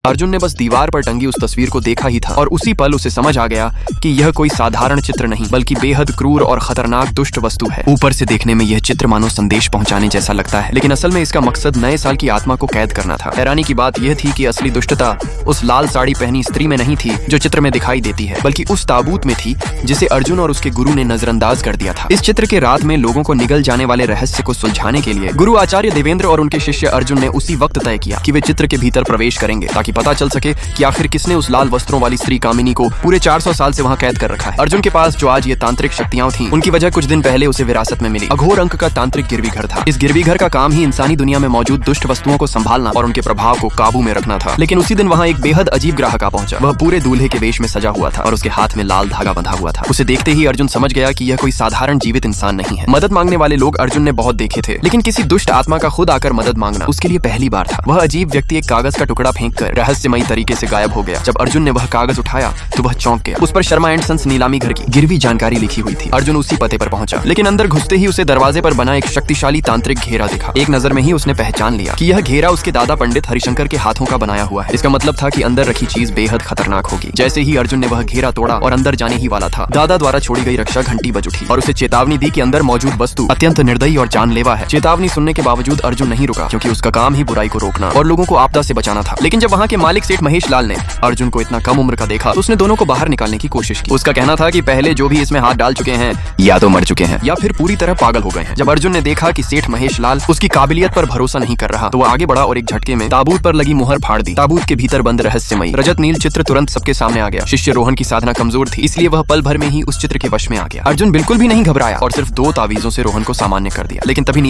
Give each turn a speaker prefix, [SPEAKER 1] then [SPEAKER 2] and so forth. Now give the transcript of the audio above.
[SPEAKER 1] अर्जुन ने बस दीवार पर टंगी उस तस्वीर को देखा ही था और उसी पल उसे समझ आ गया कि यह कोई साधारण चित्र नहीं बल्कि बेहद क्रूर और खतरनाक दुष्ट वस्तु है। ऊपर से देखने में यह चित्र मानो संदेश पहुंचाने जैसा लगता है, लेकिन असल में इसका मकसद नए साल की आत्मा को कैद करना था। हैरानी की बात यह थी कि असली दुष्टता उस लाल साड़ी पहनी स्त्री में नहीं थी जो चित्र में दिखाई देती है, बल्कि उस ताबूत में थी जिसे अर्जुन और उसके गुरु ने नजरअंदाज कर दिया था। इस चित्र के रात में लोगों को निगल जाने वाले रहस्य को सुलझाने के लिए गुरु आचार्य देवेंद्र और उनके शिष्य अर्जुन ने उसी वक्त तय किया कि वे चित्र के भीतर प्रवेश करेंगे ताकि पता चल सके कि आखिर किसने उस लाल वस्त्रों वाली स्त्री कामिनी को पूरे 400 साल से वहां कैद कर रखा है। अर्जुन के पास जो आज ये तांत्रिक शक्तियां थीं, उनकी वजह कुछ दिन पहले उसे विरासत में मिली। अघोर अंक का तांत्रिक गिरवी घर था। इस गिरवी घर का काम ही इंसानी दुनिया में मौजूद दुष्ट वस्तुओं को संभालना और उनके प्रभाव को काबू में रखना था। लेकिन उसी दिन वहाँ एक बेहद अजीब ग्राहक आ पहुंचा। वह पूरे दूल्हे के वेश में सजा हुआ था और उसके हाथ में लाल धागा बंधा हुआ था। उसे देखते ही अर्जुन समझ गया कि यह कोई साधारण जीवित इंसान नहीं है। मदद मांगने वाले लोग अर्जुन ने बहुत देखे थे, लेकिन किसी दुष्ट आत्मा का खुद आकर मदद मांगना उसके लिए पहली बार था। वह अजीब व्यक्ति एक कागज का टुकड़ा फेंककर रहस्यमयी तरीके से गायब हो गया। जब अर्जुन ने वह कागज उठाया तो वह चौंक गया। उस पर शर्मा एंड सन्स नीलामी घर की गिरवी जानकारी लिखी हुई थी। अर्जुन उसी पते पर पहुंचा, लेकिन अंदर घुसते ही उसे दरवाजे पर बना एक शक्तिशाली तांत्रिक घेरा दिखा। एक नजर में ही उसने पहचान लिया कि यह घेरा उसके दादा पंडित हरिशंकर के हाथों का बनाया हुआ है। इसका मतलब था कि अंदर रखी चीज बेहद खतरनाक होगी। जैसे ही अर्जुन ने वह घेरा तोड़ा और अंदर जाने ही वाला था, दादा द्वारा छोड़ी गई रक्षा घंटी बज उठी और उसे चेतावनी दी कि अंदर मौजूद वस्तु अत्यंत निर्दयी और जानलेवा है। चेतावनी सुनने के बावजूद अर्जुन नहीं रुका, क्योंकि उसका काम ही बुराई को रोकना और लोगों को आपदा से बचाना था। लेकिन जब वहाँ के मालिक सेठ महेश लाल ने अर्जुन को इतना कम उम्र का देखा तो उसने दोनों को बाहर निकालने की कोशिश की। उसका कहना था कि पहले जो भी इसमें हाथ डाल चुके हैं या तो मर चुके हैं या फिर पूरी तरह पागल हो गए हैं। जब अर्जुन ने देखा कि सेठ महेश लाल उसकी काबिलियत पर भरोसा नहीं कर रहा, तो वह आगे बढ़ा और एक झटके में ताबूत पर लगी मुहर फाड़ दी। ताबूत के भीतर बंद रहस्यमयी रजत नील चित्र तुरंत सबके सामने आ गया। शिष्य रोहन की साधना कमजोर थी, इसलिए वह पल भर में ही उस चित्र के वश में आ गया। अर्जुन बिल्कुल भी नहीं घबराया और सिर्फ 2 तावीजों से रोहन को सामान्य कर दिया। लेकिन तभी